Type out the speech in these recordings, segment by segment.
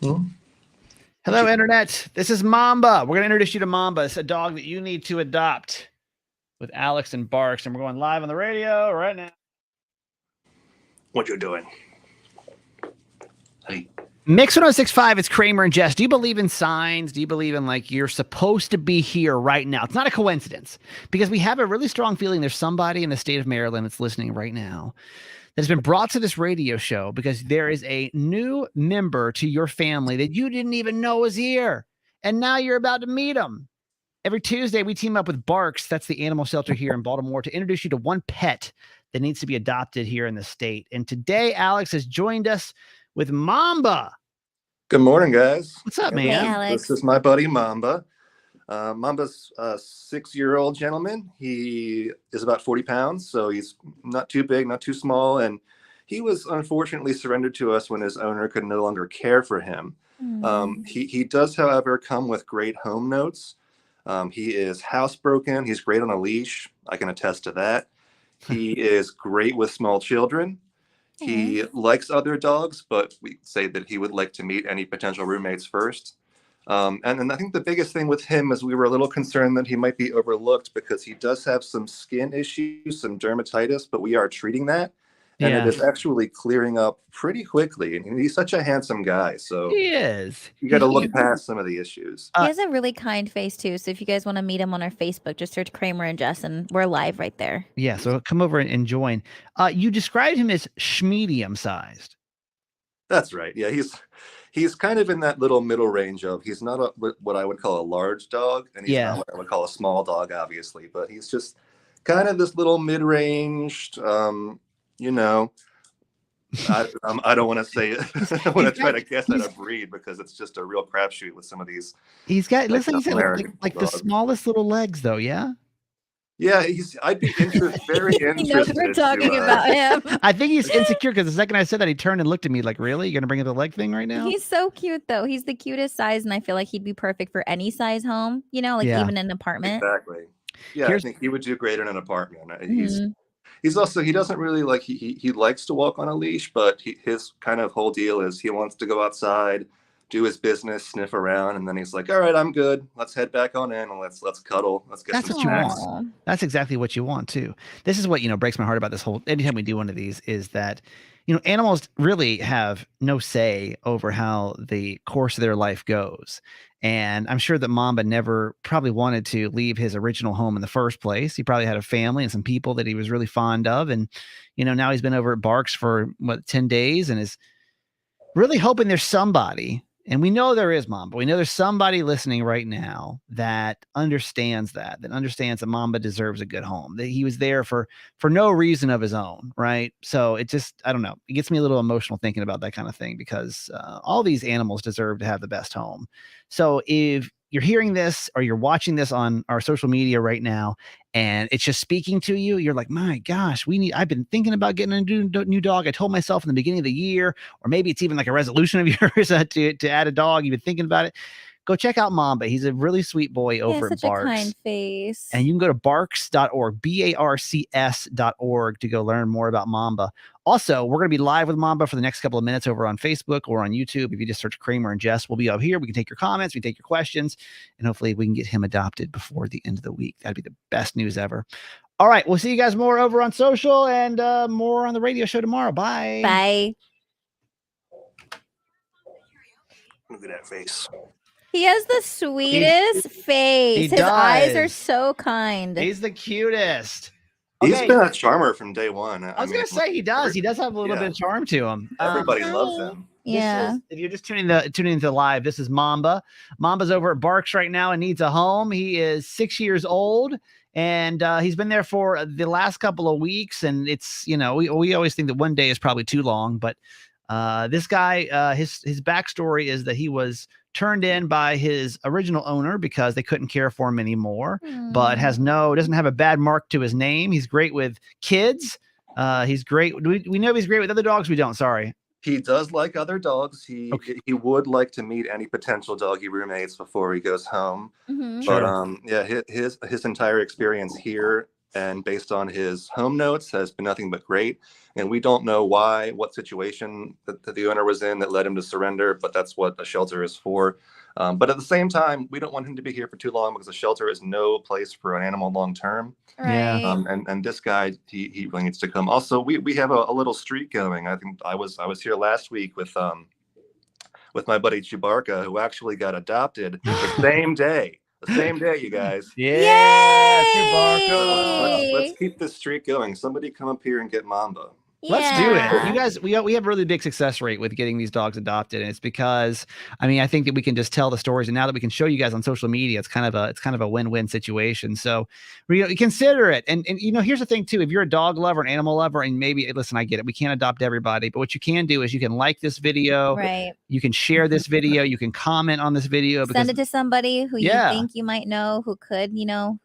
Hello, Internet. This is Mamba. We're going to introduce you to Mamba. It's a dog that you need to adopt with Alex and Barks, and we're going live on the radio right now. What you doing? Hey. Mix 1065, it's Kramer and Jess. Do you believe in signs? Do you believe in like you're supposed to be here right now? It's not a coincidence because we have a really strong feeling there's somebody in the state of Maryland that's listening right now that has been brought to this radio show because there is a new member to your family that you didn't even know was here. And now you're about to meet them. Every Tuesday, we team up with Barks, that's the animal shelter here in Baltimore, to introduce you to one pet that needs to be adopted here in the state. And today, Alex has joined us with Mamba. Good morning, guys. What's up, man? Hey, Alex. This is my buddy Mamba. Mamba's a 6-year-old gentleman. He is about 40 pounds, so he's not too big, not too small. And he was unfortunately surrendered to us when his owner could no longer care for him. He does, however, come with great home notes. He is housebroken. He's great on a leash. I can attest to that. He is great with small children. He likes other dogs, but we say that he would like to meet any potential roommates first. And I think the biggest thing with him is we were a little concerned that he might be overlooked because he does have some skin issues, some dermatitis, but we are treating that. And it is actually clearing up pretty quickly. And he's such a handsome guy. So he is. You got to look past some of the issues. He has a really kind face, too. So if you guys want to meet him on our Facebook, just search Kramer and Jess, and we're live right there. Yeah, so come over and join. You described him as medium sized. That's right. Yeah, he's kind of in that little middle range of he's not what I would call a large dog, and he's not what I would call a small dog, obviously, but he's just kind of this little mid-ranged, you know, I don't want to say it. I want to try to guess at a breed because it's just a real crapshoot with some of these. He's got, looks like he's got like the smallest little legs, though, yeah? Yeah, I'd be very interested. You know we're talking about him. I think he's insecure because the second I said that, he turned and looked at me like, really? You're going to bring up the leg thing right now? He's so cute, though. He's the cutest size, and I feel like he'd be perfect for any size home, you know, like even an apartment. Exactly. Yeah, I think he would do great in an apartment. He's also, he doesn't really like, he likes to walk on a leash, but his kind of whole deal is he wants to go outside, do his business, sniff around, and then he's like, all right, I'm good. Let's head back on in and let's cuddle. Let's get That's some what snacks. You want. That's exactly what you want too. This is what, breaks my heart about this whole, anytime we do one of these is that, animals really have no say over how the course of their life goes. And I'm sure that Mamba never probably wanted to leave his original home in the first place. He probably had a family and some people that he was really fond of. And, now he's been over at Barks for 10 days and is really hoping there's somebody. And we know there is, Mamba. We know there's somebody listening right now that understands that understands that Mamba deserves a good home, that he was there for no reason of his own, right? So it just, I don't know, it gets me a little emotional thinking about that kind of thing because all these animals deserve to have the best home. So if you're hearing this or you're watching this on our social media right now and it's just speaking to you, you're like, my gosh, I've been thinking about getting a new dog. I told myself in the beginning of the year, or maybe it's even like a resolution of yours to add a dog. You've been thinking about it. Go check out Mamba. He's a really sweet boy over at Barks. A kind face. And you can go to barks.org, BARCS.org to go learn more about Mamba. Also, we're going to be live with Mamba for the next couple of minutes over on Facebook or on YouTube. If you just search Kramer and Jess, we'll be up here. We can take your comments, we can take your questions, and hopefully we can get him adopted before the end of the week. That'd be the best news ever. All right, we'll see you guys more over on social and more on the radio show tomorrow. Bye. Bye. Look at that face. He has the sweetest face. His eyes are so kind. He's the cutest. He's been a charmer from day one. I was going to say he does. He does have a little bit of charm to him. Everybody loves him. Yeah. If you're just tuning into live, this is Mamba. Mamba's over at Barks right now and needs a home. He is 6 years old. And he's been there for the last couple of weeks. And it's, we always think that one day is probably too long. But this guy, his backstory is that he was turned in by his original owner because they couldn't care for him anymore, but doesn't have a bad mark to his name. He's great with kids. He's great. We know he's great with other dogs. We don't. Sorry. He does like other dogs. He would like to meet any potential doggy roommates before he goes home. But his entire experience here and based on his home notes, has been nothing but great. And we don't know what situation that the owner was in that led him to surrender, but that's what a shelter is for. But at the same time, we don't want him to be here for too long because a shelter is no place for an animal long term. Right. And this guy, he really needs to come. Also, we have a little streak going. I think I was here last week with my buddy Chewbacca, who actually got adopted the same day. The same day, you guys. Yeah, Yay! Chewbacca. Let's keep this streak going. Somebody come up here and get Mamba. Let's do it. Yeah. You guys, we have a really big success rate with getting these dogs adopted, and it's because, I mean, I think that we can just tell the stories, and now that we can show you guys on social media, it's kind of a win-win situation. So, consider it. And here's the thing too: if you're a dog lover, an animal lover, and maybe listen, I get it, we can't adopt everybody, but what you can do is you can like this video, Right. You can share this video, you can comment on this video, Send it to somebody who you Yeah. think you might know, who could,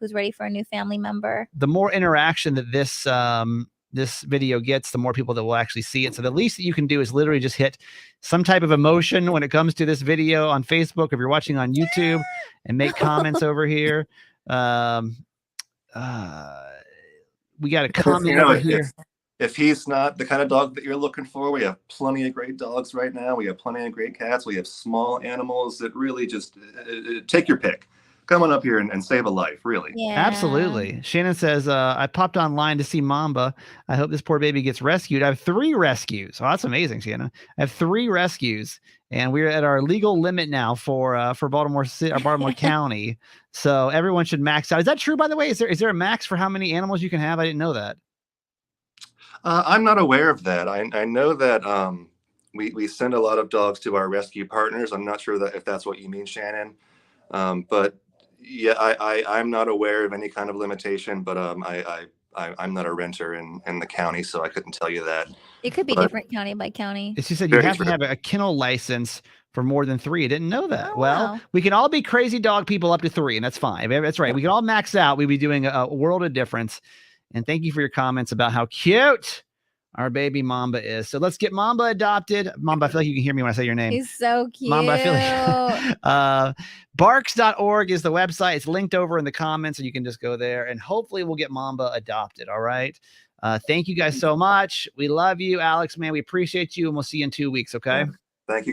who's ready for a new family member. The more interaction that this video gets, the more people that will actually see it. So the least that you can do is literally just hit some type of emotion when it comes to this video on Facebook, if you're watching on YouTube, and make comments over here. We got a comment over here. If he's not the kind of dog that you're looking for, we have plenty of great dogs right now. We have plenty of great cats. We have small animals that really just take your pick. Come on up here and save a life, really. Yeah. Absolutely. Shannon says, I popped online to see Mamba. I hope this poor baby gets rescued. I have 3 rescues. Oh, that's amazing, Shannon. I have 3 rescues, and we're at our legal limit now for Baltimore City, or Baltimore County. So everyone should max out. Is that true, by the way? Is there a max for how many animals you can have? I didn't know that. I'm not aware of that. I know that we send a lot of dogs to our rescue partners. I'm not sure that if that's what you mean, Shannon. But yeah, I'm not aware of any kind of limitation, but I'm not a renter in the county, so I couldn't tell you that. It could be different county by county. She said you have to have a kennel license for more than 3. I didn't know that. Oh, well, wow. We can all be crazy dog people up to 3, and that's fine. That's right. We can all max out. We'd be doing a world of difference. And thank you for your comments about how cute our baby Mamba is. So let's get Mamba adopted. Mamba, I feel like you can hear me when I say your name. He's so cute. Mamba, I feel like barks.org is the website. It's linked over in the comments, so you can just go there, and hopefully we'll get Mamba adopted. All right. Thank you guys so much. We love you, Alex, man. We appreciate you, and we'll see you in 2 weeks. Okay. Thank you.